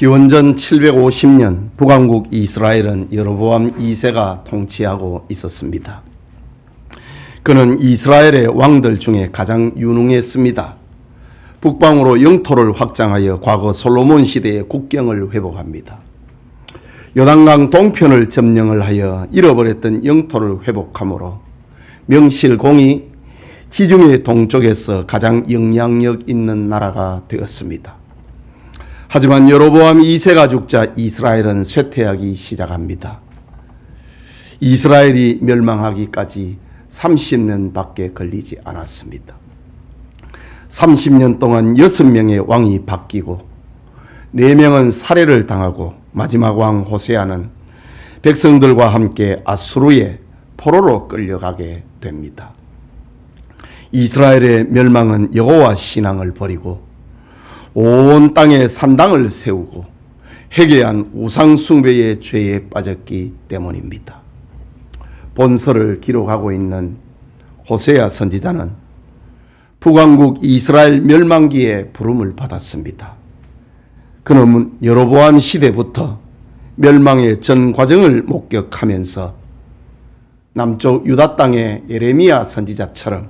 기원전 750년 북왕국 이스라엘은 여로보암 2세가 통치하고 있었습니다. 그는 이스라엘의 왕들 중에 가장 유능했습니다. 북방으로 영토를 확장하여 과거 솔로몬 시대의 국경을 회복합니다. 요단강 동편을 점령을 하여 잃어버렸던 영토를 회복함으로 명실공히 지중해 동쪽에서 가장 영향력 있는 나라가 되었습니다. 하지만 여로보암 2세가 죽자 이스라엘은 쇠퇴하기 시작합니다. 이스라엘이 멸망하기까지 30년 밖에 걸리지 않았습니다. 30년 동안 6명의 왕이 바뀌고 4명은 살해를 당하고 마지막 왕 호세아는 백성들과 함께 아수르의 포로로 끌려가게 됩니다. 이스라엘의 멸망은 여호와 신앙을 버리고 온 땅에 산당을 세우고 회개한 우상 숭배의 죄에 빠졌기 때문입니다. 본서를 기록하고 있는 호세아 선지자는 북왕국 이스라엘 멸망기에 부름을 받았습니다. 그는 여로보암 시대부터 멸망의 전 과정을 목격하면서 남쪽 유다 땅의 예레미야 선지자처럼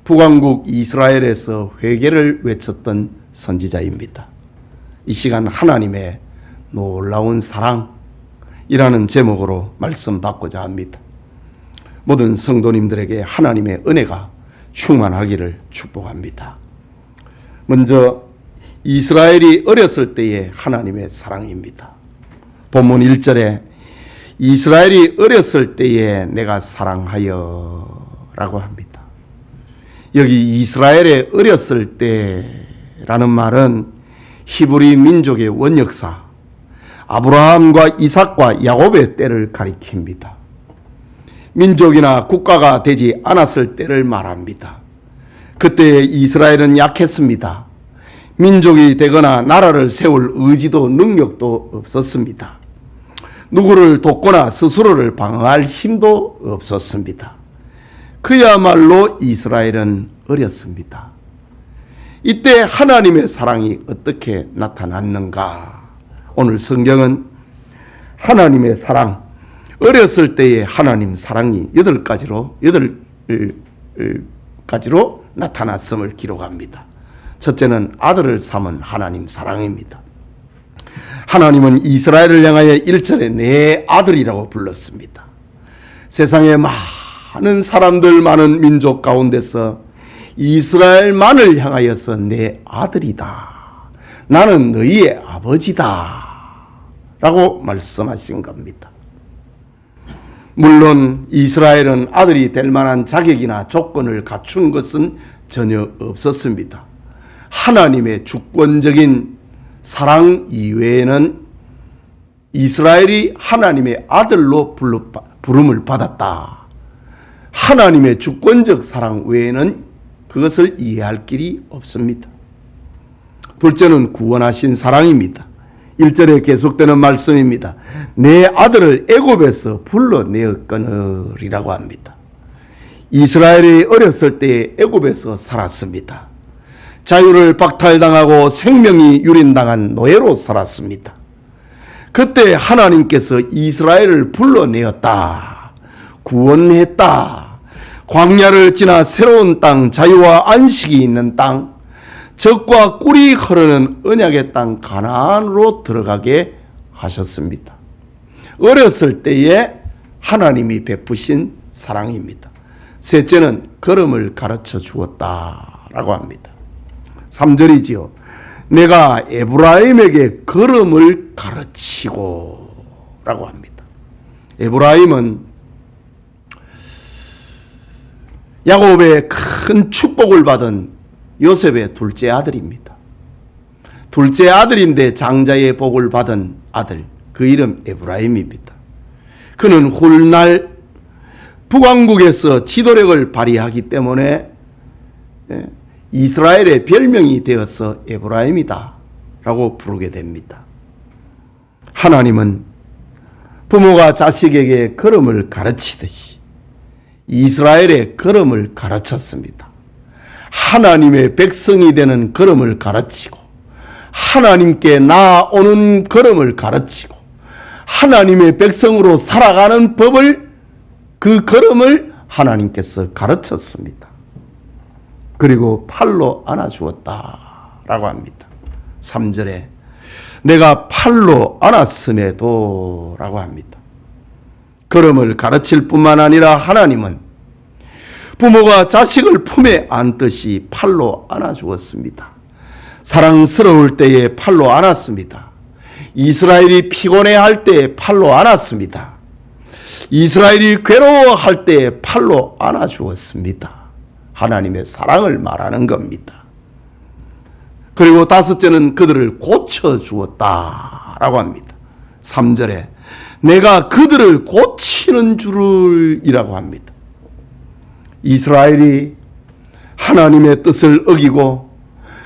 북왕국 이스라엘에서 회개를 외쳤던 선지자입니다. 이 시간 하나님의 놀라운 사랑이라는 제목으로 말씀 받고자 합니다. 모든 성도님들에게 하나님의 은혜가 충만하기를 축복합니다. 먼저 이스라엘이 어렸을 때의 하나님의 사랑입니다. 본문 1절에 이스라엘이 어렸을 때에 내가 사랑하여 라고 합니다. 여기 이스라엘의 어렸을 때라는 말은 히브리 민족의 원역사 아브라함과 이삭과 야곱의 때를 가리킵니다. 민족이나 국가가 되지 않았을 때를 말합니다. 그때 이스라엘은 약했습니다. 민족이 되거나 나라를 세울 의지도 능력도 없었습니다. 누구를 돕거나 스스로를 방어할 힘도 없었습니다. 그야말로 이스라엘은 어렸습니다. 이때 하나님의 사랑이 어떻게 나타났는가? 오늘 성경은 하나님의 사랑, 어렸을 때의 하나님 사랑이 8가지로 나타났음을 기록합니다. 첫째는 아들을 삼은 하나님 사랑입니다. 하나님은 이스라엘을 향하여 1절에 내 아들이라고 불렀습니다. 세상에 많은 사람들, 많은 민족 가운데서 이스라엘만을 향하여서 내 아들이다. 나는 너희의 아버지다. 라고 말씀하신 겁니다. 물론 이스라엘은 아들이 될 만한 자격이나 조건을 갖춘 것은 전혀 없었습니다. 하나님의 주권적인 사랑 이외에는 이스라엘이 하나님의 아들로 부름을 받았다. 하나님의 주권적 사랑 외에는 그것을 이해할 길이 없습니다. 둘째는 구원하신 사랑입니다. 1절에 계속되는 말씀입니다. 내 아들을 애굽에서 불러내었거니라고 합니다. 이스라엘이 어렸을 때 애굽에서 살았습니다. 자유를 박탈당하고 생명이 유린당한 노예로 살았습니다. 그때 하나님께서 이스라엘을 불러내었다. 구원했다. 광야를 지나 새로운 땅, 자유와 안식이 있는 땅, 젖과 꿀이 흐르는 언약의 땅 가나안으로 들어가게 하셨습니다. 어렸을 때에 하나님이 베푸신 사랑입니다. 셋째는 걸음을 가르쳐 주었다라고 합니다. 3절이지요. 내가 에브라임에게 걸음을 가르치고 라고 합니다. 에브라임은 야곱의 큰 축복을 받은 요셉의 둘째 아들입니다. 둘째 아들인데 장자의 복을 받은 아들, 그 이름 에브라임입니다. 그는 훗날 북왕국에서 지도력을 발휘하기 때문에 이스라엘의 별명이 되어서 에브라임이다 라고 부르게 됩니다. 하나님은 부모가 자식에게 걸음을 가르치듯이 이스라엘의 걸음을 가르쳤습니다. 하나님의 백성이 되는 걸음을 가르치고 하나님께 나아오는 걸음을 가르치고 하나님의 백성으로 살아가는 법을, 그 걸음을 하나님께서 가르쳤습니다. 그리고 팔로 안아주었다라고 합니다. 3절에 내가 팔로 안았음에도 라고 합니다. 걸음을 가르칠 뿐만 아니라 하나님은 부모가 자식을 품에 안듯이 팔로 안아주었습니다. 사랑스러울 때에 팔로 안았습니다. 이스라엘이 피곤해할 때에 팔로 안았습니다. 이스라엘이 괴로워할 때에 팔로 안아주었습니다. 하나님의 사랑을 말하는 겁니다. 그리고 5째는 그들을 고쳐주었다라고 합니다. 3절에 내가 그들을 고치는 줄이라고 합니다. 이스라엘이 하나님의 뜻을 어기고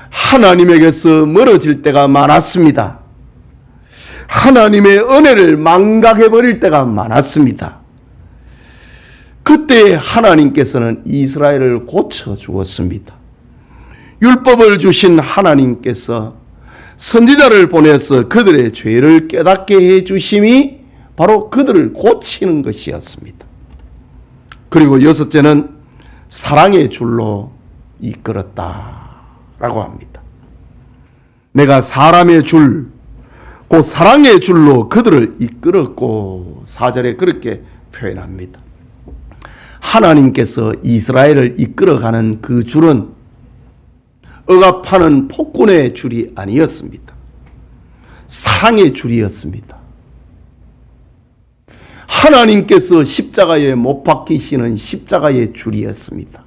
하나님에게서 멀어질 때가 많았습니다. 하나님의 은혜를 망각해버릴 때가 많았습니다. 그때 하나님께서는 이스라엘을 고쳐주었습니다. 율법을 주신 하나님께서 선지자를 보내서 그들의 죄를 깨닫게 해주심이 바로 그들을 고치는 것이었습니다. 그리고 6째는 사랑의 줄로 이끌었다라고 합니다. 내가 사람의 줄, 그 사랑의 줄로 그들을 이끌었고, 4절에 그렇게 표현합니다. 하나님께서 이스라엘을 이끌어가는 그 줄은 억압하는 폭군의 줄이 아니었습니다. 사랑의 줄이었습니다. 하나님께서 십자가에 못 박히시는 십자가의 줄이었습니다.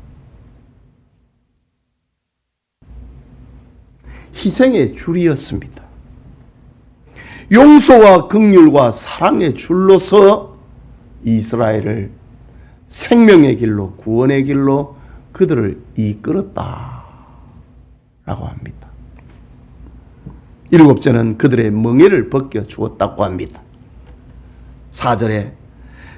희생의 줄이었습니다. 용서와 긍휼과 사랑의 줄로서 이스라엘을 생명의 길로, 구원의 길로 그들을 이끌었다라고 합니다. 7째는 그들의 멍에를 벗겨 주었다고 합니다. 4절에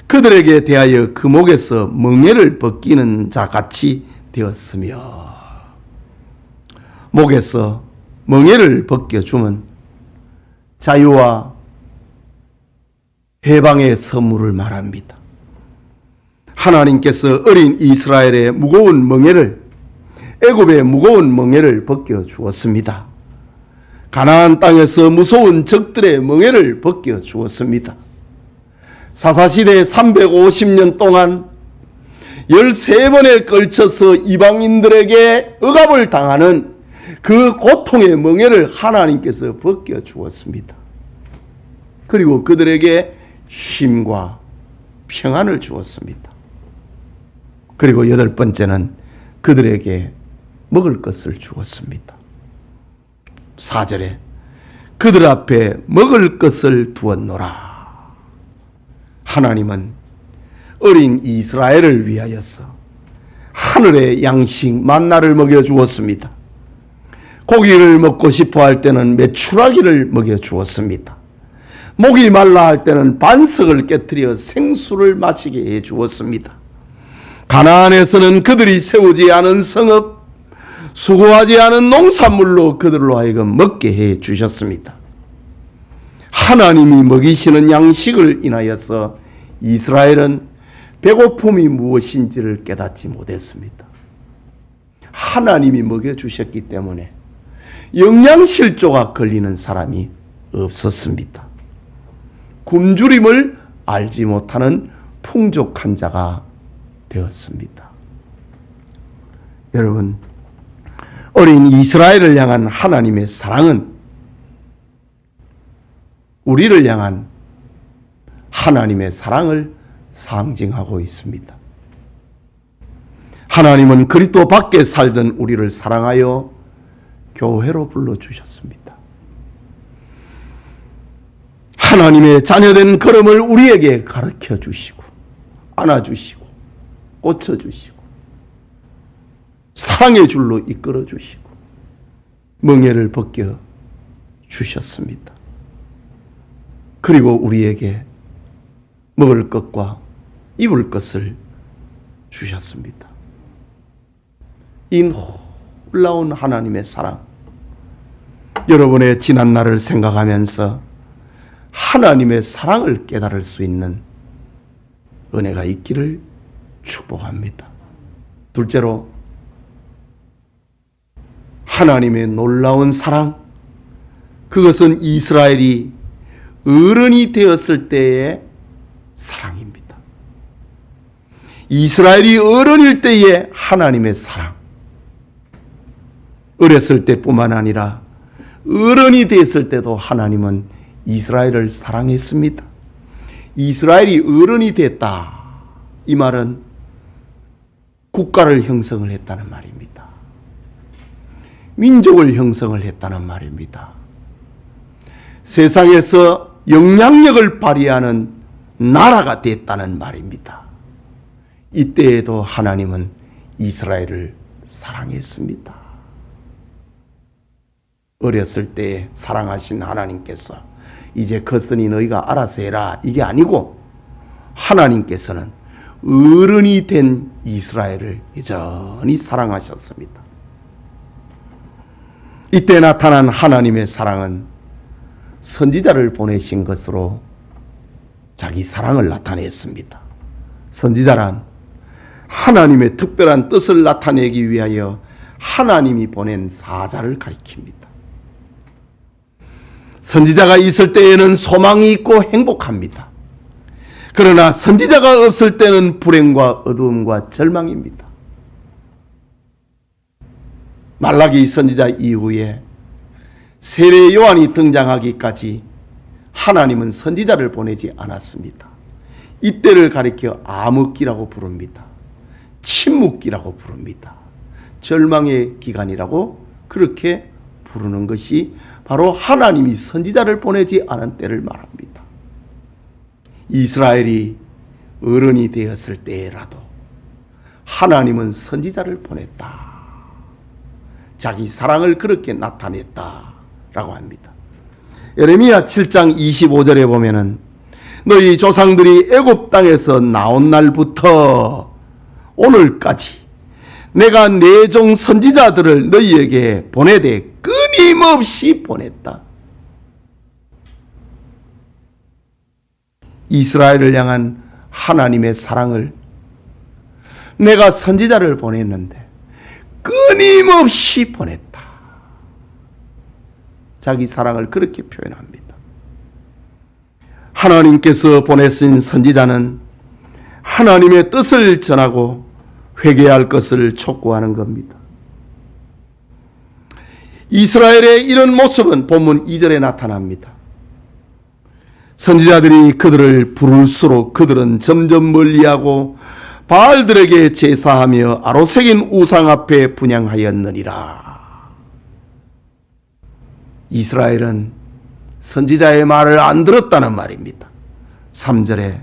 그들에게 대하여 그 목에서 멍에를 벗기는 자 같이 되었으며, 목에서 멍에를 벗겨주면 자유와 해방의 선물을 말합니다. 하나님께서 어린 이스라엘의 무거운 멍에를, 애굽의 무거운 멍에를 벗겨주었습니다. 가나안 땅에서 무서운 적들의 멍에를 벗겨주었습니다. 사사시대 350년 동안 13번에 걸쳐서 이방인들에게 억압을 당하는 그 고통의 멍에를 하나님께서 벗겨주었습니다. 그리고 그들에게 쉼과 평안을 주었습니다. 그리고 8번째는 그들에게 먹을 것을 주었습니다. 4절에 그들 앞에 먹을 것을 두었노라. 하나님은 어린 이스라엘을 위하여서 하늘의 양식 만나를 먹여주었습니다. 고기를 먹고 싶어 할 때는 메추라기를 먹여주었습니다. 목이 말라 할 때는 반석을 깨뜨려 생수를 마시게 해주었습니다. 가나안에서는 그들이 세우지 않은 성읍, 수고하지 않은 농산물로 그들로 하여금 먹게 해주셨습니다. 하나님이 먹이시는 양식을 인하여서 이스라엘은 배고픔이 무엇인지를 깨닫지 못했습니다. 하나님이 먹여주셨기 때문에 영양실조가 걸리는 사람이 없었습니다. 굶주림을 알지 못하는 풍족한 자가 되었습니다. 여러분, 어린 이스라엘을 향한 하나님의 사랑은 우리를 향한 하나님의 사랑을 상징하고 있습니다. 하나님은 그리스도 밖에 살던 우리를 사랑하여 교회로 불러주셨습니다. 하나님의 자녀된 걸음을 우리에게 가르쳐 주시고 안아주시고 고쳐주시고 사랑의 줄로 이끌어 주시고 멍에를 벗겨 주셨습니다. 그리고 우리에게 먹을 것과 입을 것을 주셨습니다. 이 놀라운 하나님의 사랑, 여러분의 지난 날을 생각하면서 하나님의 사랑을 깨달을 수 있는 은혜가 있기를 축복합니다. 둘째로, 하나님의 놀라운 사랑, 그것은 이스라엘이 어른이 되었을 때의 사랑입니다. 이스라엘이 어른일 때의 하나님의 사랑, 어렸을 때뿐만 아니라 어른이 되었을 때도 하나님은 이스라엘을 사랑했습니다. 이스라엘이 어른이 됐다, 이 말은 국가를 형성을 했다는 말입니다. 민족을 형성을 했다는 말입니다. 세상에서 영향력을 발휘하는 나라가 됐다는 말입니다. 이때에도 하나님은 이스라엘을 사랑했습니다. 어렸을 때 사랑하신 하나님께서 이제 컸으니 너희가 알아서 해라, 이게 아니고 하나님께서는 어른이 된 이스라엘을 여전히 사랑하셨습니다. 이때 나타난 하나님의 사랑은 선지자를 보내신 것으로 자기 사랑을 나타냈습니다. 선지자란 하나님의 특별한 뜻을 나타내기 위하여 하나님이 보낸 사자를 가리킵니다. 선지자가 있을 때에는 소망이 있고 행복합니다. 그러나 선지자가 없을 때는 불행과 어두움과 절망입니다. 말라기 선지자 이후에 세례 요한이 등장하기까지 하나님은 선지자를 보내지 않았습니다. 이때를 가리켜 암흑기라고 부릅니다. 침묵기라고 부릅니다. 절망의 기간이라고 그렇게 부르는 것이 바로 하나님이 선지자를 보내지 않은 때를 말합니다. 이스라엘이 어른이 되었을 때라도 하나님은 선지자를 보냈다. 자기 사랑을 그렇게 나타냈다라고 합니다. 예레미야 7장 25절에 보면은 너희 조상들이 애굽 땅에서 나온 날부터 오늘까지 내가 내 종 선지자들을 너희에게 보내되 끊임없이 보냈다. 이스라엘을 향한 하나님의 사랑을 내가 선지자를 보냈는데 끊임없이 보냈다. 자기 사랑을 그렇게 표현합니다. 하나님께서 보내신 선지자는 하나님의 뜻을 전하고 회개할 것을 촉구하는 겁니다. 이스라엘의 이런 모습은 본문 2절에 나타납니다. 선지자들이 그들을 부를수록 그들은 점점 멀리하고 바알들에게 제사하며 아로새긴 우상 앞에 분향하였느니라. 이스라엘은 선지자의 말을 안 들었다는 말입니다. 3절에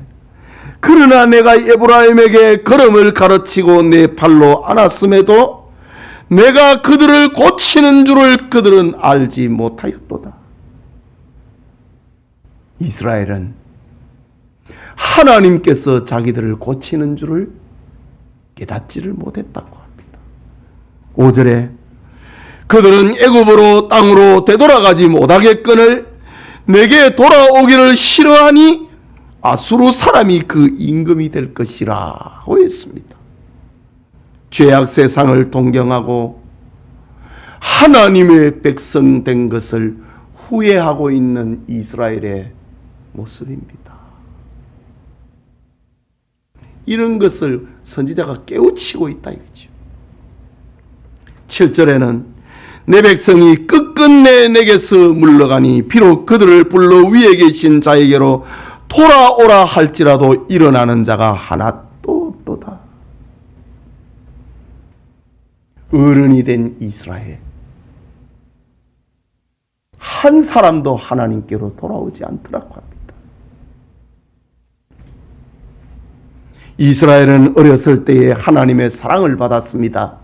그러나 내가 에브라임에게 걸음을 가르치고 내 팔로 안았음에도 내가 그들을 고치는 줄을 그들은 알지 못하였도다. 이스라엘은 하나님께서 자기들을 고치는 줄을 깨닫지를 못했다고 합니다. 5절에 그들은 애굽으로 땅으로 되돌아가지 못하겠거늘 내게 돌아오기를 싫어하니 아수르 사람이 그 임금이 될 것이라 했습니다. 죄악 세상을 동경하고 하나님의 백성 된 것을 후회하고 있는 이스라엘의 모습입니다. 이런 것을 선지자가 깨우치고 있다 이거죠. 7절에는 내 백성이 끝끝내 내게서 물러가니 비록 그들을 불러 위에 계신 자에게로 돌아오라 할지라도 일어나는 자가 하나도 없도다. 어른이 된 이스라엘, 한 사람도 하나님께로 돌아오지 않더라고 합니다. 이스라엘은 어렸을 때에 하나님의 사랑을 받았습니다.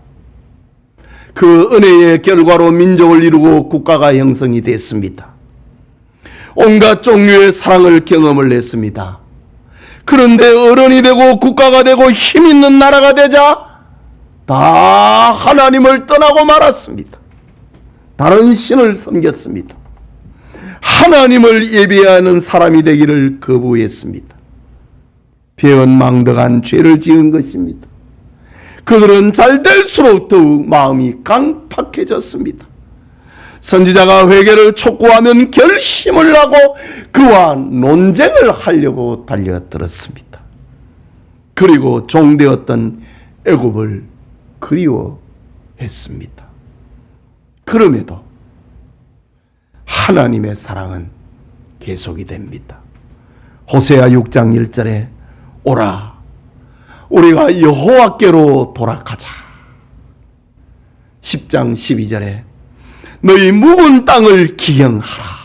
그 은혜의 결과로 민족을 이루고 국가가 형성이 됐습니다. 온갖 종류의 사랑을 경험을 했습니다. 그런데 어른이 되고 국가가 되고 힘 있는 나라가 되자 다 하나님을 떠나고 말았습니다. 다른 신을 섬겼습니다. 하나님을 예배하는 사람이 되기를 거부했습니다. 배은망덕한 죄를 지은 것입니다. 그들은 잘 될수록 더욱 마음이 강팍해졌습니다. 선지자가 회개를 촉구하면 결심을 하고 그와 논쟁을 하려고 달려들었습니다. 그리고 종되었던 애굽을 그리워했습니다. 그럼에도 하나님의 사랑은 계속이 됩니다. 호세아 6장 1절에 오라 우리가 여호와께로 돌아가자. 10장 12절에 너희 묵은 땅을 기경하라.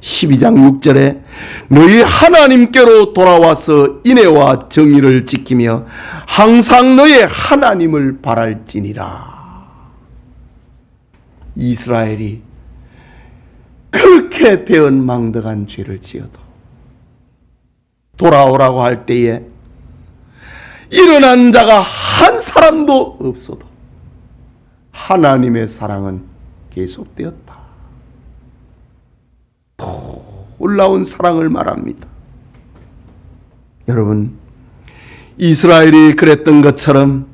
12장 6절에 너희 하나님께로 돌아와서 인애와 정의를 지키며 항상 너의 하나님을 바랄지니라. 이스라엘이 그렇게 배은망덕한 죄를 지어도 돌아오라고 할 때에 일어난 자가 한 사람도 없어도 하나님의 사랑은 계속되었다. 놀라운 사랑을 말합니다. 여러분, 이스라엘이 그랬던 것처럼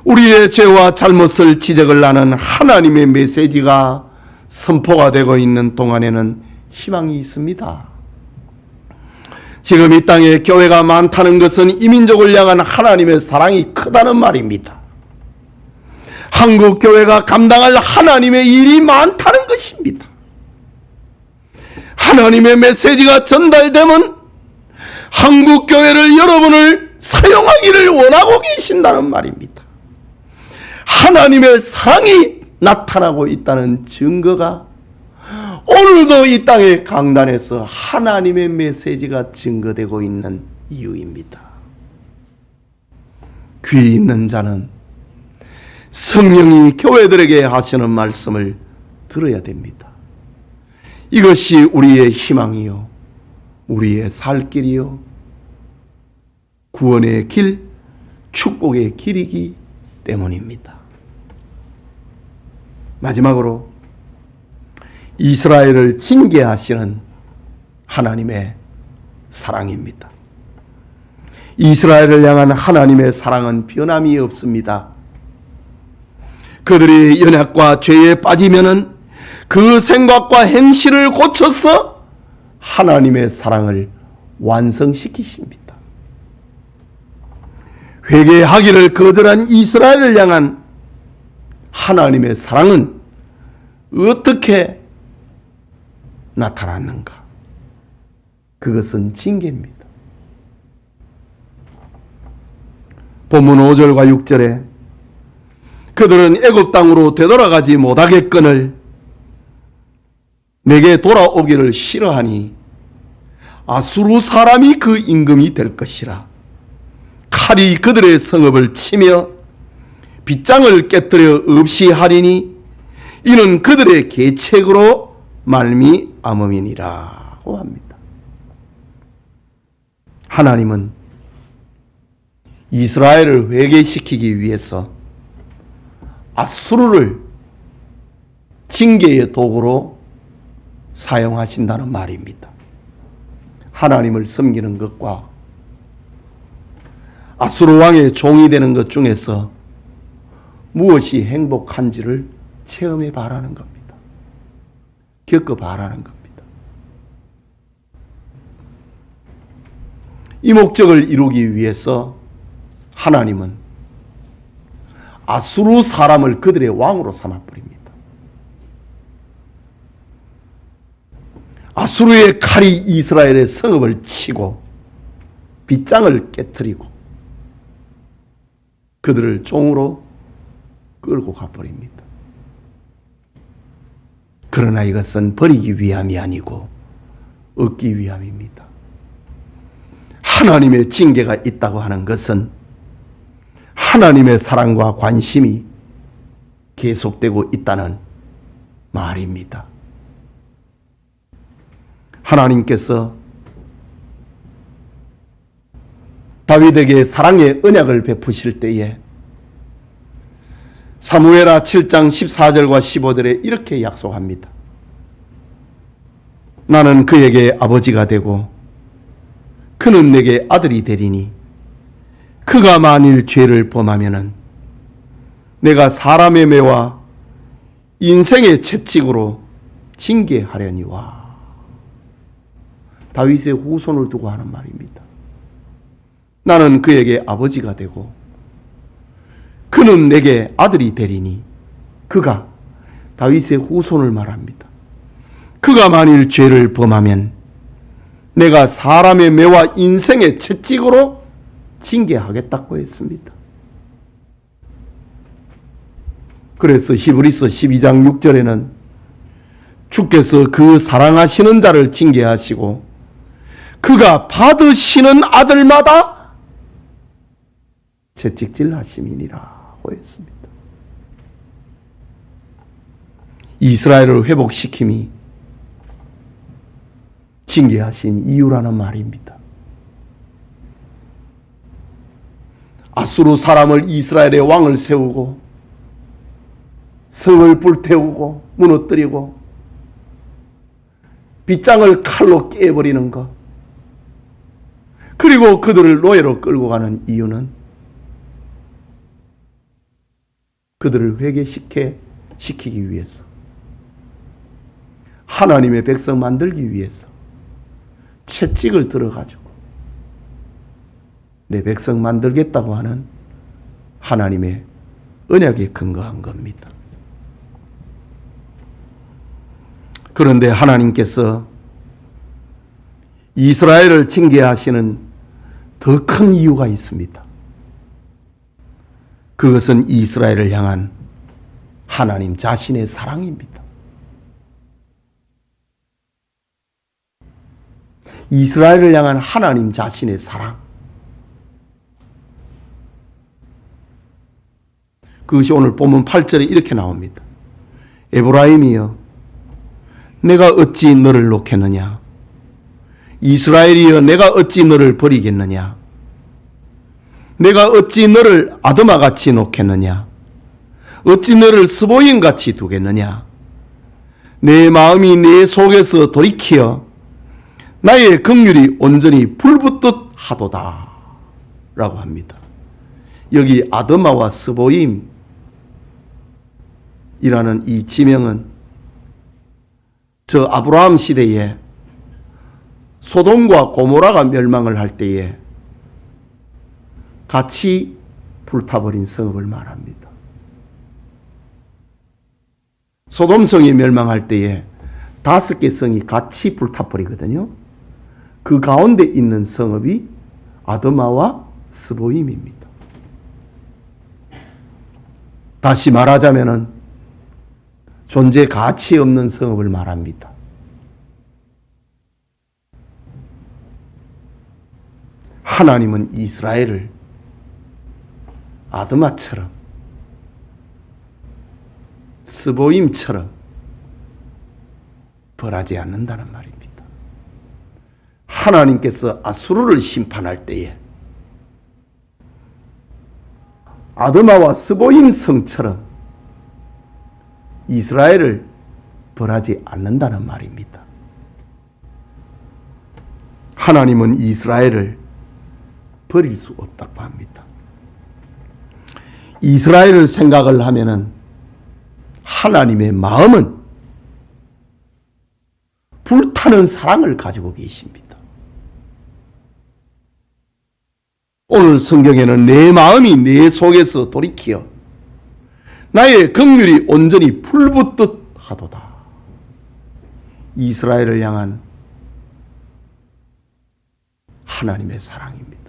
우리의 죄와 잘못을 지적을 하는 하나님의 메시지가 선포가 되고 있는 동안에는 희망이 있습니다. 지금 이 땅에 교회가 많다는 것은 이민족을 향한 하나님의 사랑이 크다는 말입니다. 한국 교회가 감당할 하나님의 일이 많다는 것입니다. 하나님의 메시지가 전달되면 한국 교회를 여러분을 사용하기를 원하고 계신다는 말입니다. 하나님의 사랑이 나타나고 있다는 증거가 오늘도 이 땅의 강단에서 하나님의 메시지가 증거되고 있는 이유입니다. 귀 있는 자는 성령이 교회들에게 하시는 말씀을 들어야 됩니다. 이것이 우리의 희망이요, 우리의 살 길이요, 구원의 길, 축복의 길이기 때문입니다. 마지막으로 이스라엘을 징계하시는 하나님의 사랑입니다. 이스라엘을 향한 하나님의 사랑은 변함이 없습니다. 그들이 연약과 죄에 빠지면은 그 생각과 행실을 고쳐서 하나님의 사랑을 완성시키십니다. 회개하기를 거절한 이스라엘을 향한 하나님의 사랑은 어떻게 나타났는가? 그것은 징계입니다. 본문 5절과 6절에 그들은 애굽 땅으로 되돌아가지 못하겠거늘 내게 돌아오기를 싫어하니 아수르 사람이 그 임금이 될 것이라. 칼이 그들의 성읍을 치며 빗장을 깨뜨려 없이 하리니 이는 그들의 계책으로 말미암음이니라고 합니다. 하나님은 이스라엘을 회개시키기 위해서 아수르를 징계의 도구로 사용하신다는 말입니다. 하나님을 섬기는 것과 아수르 왕의 종이 되는 것 중에서 무엇이 행복한지를 체험해 봐라는 겁니다. 겪어 봐라는 겁니다. 이 목적을 이루기 위해서 하나님은 아수르 사람을 그들의 왕으로 삼아버립니다. 아수르의 칼이 이스라엘의 성읍을 치고 빗장을 깨뜨리고 그들을 종으로 끌고 가버립니다. 그러나 이것은 버리기 위함이 아니고 얻기 위함입니다. 하나님의 징계가 있다고 하는 것은 하나님의 사랑과 관심이 계속되고 있다는 말입니다. 하나님께서 다윗에게 사랑의 언약을 베푸실 때에 사무엘하 7장 14절과 15절에 이렇게 약속합니다. 나는 그에게 아버지가 되고 그는 내게 아들이 되리니 그가 만일 죄를 범하면은 내가 사람의 매와 인생의 채찍으로 징계하려니와. 다윗의 후손을 두고 하는 말입니다. 나는 그에게 아버지가 되고 그는 내게 아들이 되리니. 그가 다윗의 후손을 말합니다. 그가 만일 죄를 범하면 내가 사람의 매와 인생의 채찍으로 징계하겠다고 했습니다. 그래서 히브리서 12장 6절에는 주께서 그 사랑하시는 자를 징계하시고 그가 받으시는 아들마다 채찍질 하심이니라고 했습니다. 이스라엘을 회복시킴이 징계하신 이유라는 말입니다. 아수르 사람을 이스라엘의 왕을 세우고 성을 불태우고 무너뜨리고 빗장을 칼로 깨버리는 것, 그리고 그들을 노예로 끌고 가는 이유는 그들을 회개시키기 위해서, 하나님의 백성 만들기 위해서 채찍을 들어가지고 내 백성 만들겠다고 하는 하나님의 언약에 근거한 겁니다. 그런데 하나님께서 이스라엘을 징계하시는 더 큰 이유가 있습니다. 그것은 이스라엘을 향한 하나님 자신의 사랑입니다. 이스라엘을 향한 하나님 자신의 사랑. 그것이 오늘 본문 8절에 이렇게 나옵니다. 에브라임이여 내가 어찌 너를 놓겠느냐? 이스라엘이여 내가 어찌 너를 버리겠느냐? 내가 어찌 너를 아드마같이 놓겠느냐? 어찌 너를 스보임같이 두겠느냐? 내 마음이 내 속에서 돌이키어 나의 긍휼이 온전히 불붙듯 하도다 라고 합니다. 여기 아드마와 스보임이라는 이 지명은 저 아브라함 시대에 소돔과 고모라가 멸망을 할 때에 같이 불타버린 성읍을 말합니다. 소돔 성이 멸망할 때에 5개 성이 같이 불타버리거든요. 그 가운데 있는 성읍이 아드마와 스보임입니다. 다시 말하자면은 존재 가치 없는 성읍을 말합니다. 하나님은 이스라엘을 아드마처럼 스보임처럼 벌하지 않는다는 말입니다. 하나님께서 아수르를 심판할 때에 아드마와 스보임 성처럼 이스라엘을 벌하지 않는다는 말입니다. 하나님은 이스라엘을 버릴 수 없다고 합니다. 이스라엘을 생각을 하면은 하나님의 마음은 불타는 사랑을 가지고 계십니다. 오늘 성경에는 내 마음이 내 속에서 돌이키어 나의 긍휼이 온전히 불붙듯 하도다. 이스라엘을 향한 하나님의 사랑입니다.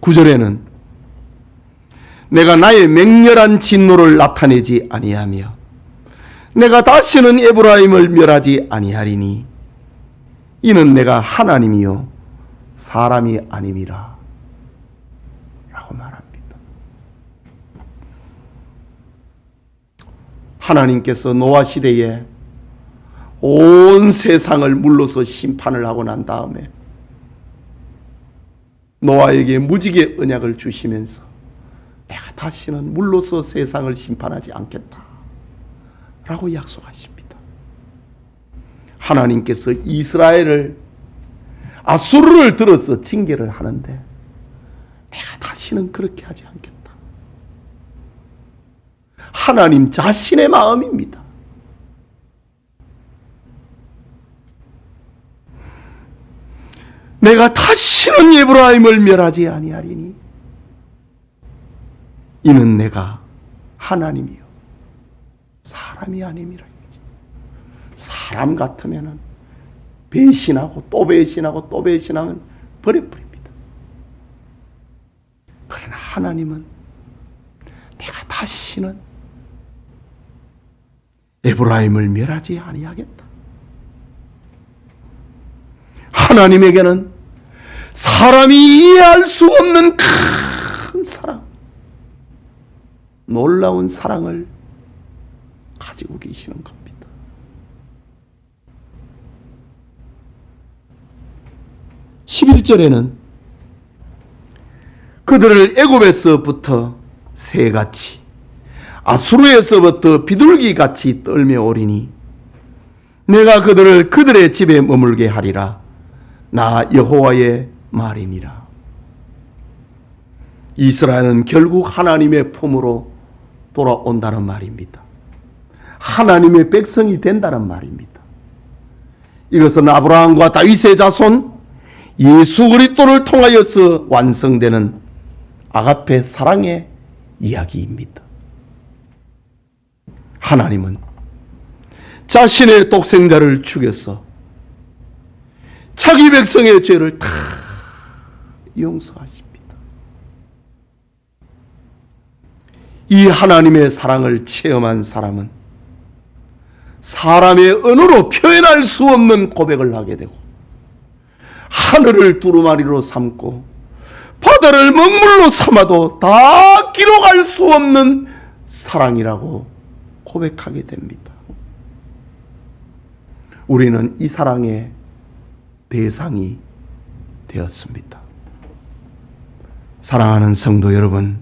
9절에는 내가 나의 맹렬한 진노를 나타내지 아니하며 내가 다시는 에브라임을 멸하지 아니하리니 이는 내가 하나님이요 사람이 아님이라 라고 말합니다. 하나님께서 노아 시대에 온 세상을 물러서 심판을 하고 난 다음에 노아에게 무지개 언약을 주시면서 내가 다시는 물로서 세상을 심판하지 않겠다 라고 약속하십니다. 하나님께서 이스라엘을 아수르를 들어서 징계를 하는데 내가 다시는 그렇게 하지 않겠다. 하나님 자신의 마음입니다. 내가 다시는 에브라임을 멸하지 아니하리니 이는 내가 하나님이요 사람이 아님이라. 사람 같으면 배신하고 또 배신하고 또 배신하면 버려버립니다. 그러나 하나님은 내가 다시는 에브라임을 멸하지 아니하겠다. 하나님에게는 사람이 이해할 수 없는 큰 사랑, 놀라운 사랑을 가지고 계시는 겁니다. 11절에는 그들을 애굽에서부터 새같이 아수르에서부터 비둘기같이 떨며 오리니 내가 그들의 집에 머물게 하리라. 나 여호와의 말이니라. 이스라엘은 결국 하나님의 품으로 돌아온다는 말입니다. 하나님의 백성이 된다는 말입니다. 이것은 아브라함과 다윗의 자손 예수 그리스도를 통하여서 완성되는 아가페 사랑의 이야기입니다. 하나님은 자신의 독생자를 죽여서 자기 백성의 죄를 다 용서하십니다. 이 하나님의 사랑을 체험한 사람은 사람의 언어로 표현할 수 없는 고백을 하게 되고 하늘을 두루마리로 삼고 바다를 먹물로 삼아도 다 기록할 수 없는 사랑이라고 고백하게 됩니다. 우리는 이 사랑의 대상이 되었습니다. 사랑하는 성도 여러분,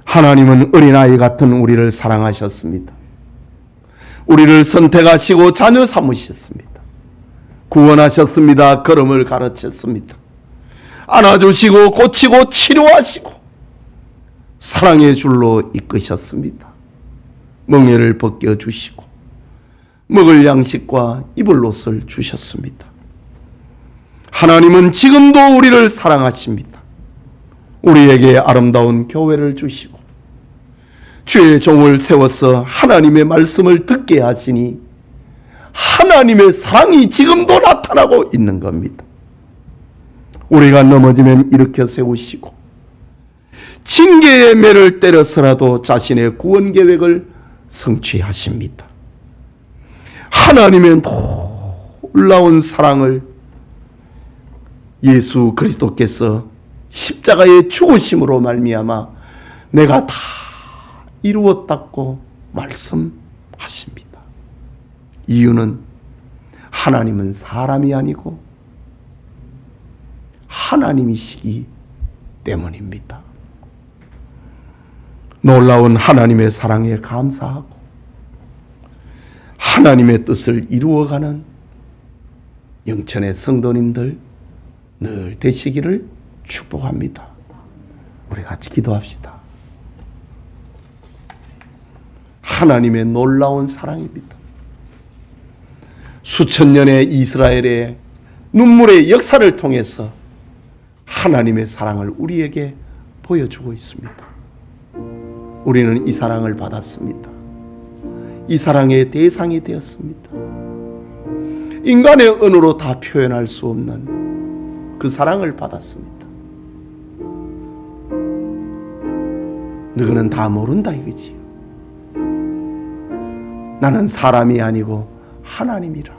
하나님은 어린아이 같은 우리를 사랑하셨습니다. 우리를 선택하시고 자녀 삼으셨습니다. 구원하셨습니다. 걸음을 가르쳤습니다. 안아주시고 고치고 치료하시고 사랑의 줄로 이끄셨습니다. 멍에를 벗겨주시고 먹을 양식과 입을 옷을 주셨습니다. 하나님은 지금도 우리를 사랑하십니다. 우리에게 아름다운 교회를 주시고 주의 종을 세워서 하나님의 말씀을 듣게 하시니 하나님의 사랑이 지금도 나타나고 있는 겁니다. 우리가 넘어지면 일으켜 세우시고 징계의 매를 때려서라도 자신의 구원 계획을 성취하십니다. 하나님의 놀라운 사랑을 예수 그리스도께서 십자가의 죽으심으로 말미암아 내가 다 이루었다고 말씀하십니다. 이유는 하나님은 사람이 아니고 하나님이시기 때문입니다. 놀라운 하나님의 사랑에 감사하고 하나님의 뜻을 이루어가는 영천의 성도님들 늘 되시기를 축복합니다. 우리 같이 기도합시다. 하나님의 놀라운 사랑입니다. 수천 년의 이스라엘의 눈물의 역사를 통해서 하나님의 사랑을 우리에게 보여주고 있습니다. 우리는 이 사랑을 받았습니다. 이 사랑의 대상이 되었습니다. 인간의 언어로 다 표현할 수 없는 그 사랑을 받았습니다. 너희는 다 모른다 이거지요. 나는 사람이 아니고 하나님이라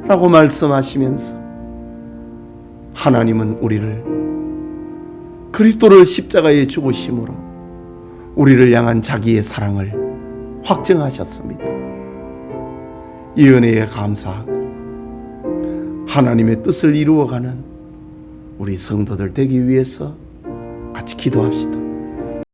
라고 말씀하시면서 하나님은 우리를 그리스도를 십자가에 죽으심으로 우리를 향한 자기의 사랑을 확증하셨습니다. 이 은혜에 감사하고 하나님의 뜻을 이루어가는 우리 성도들 되기 위해서 같이 기도합시다.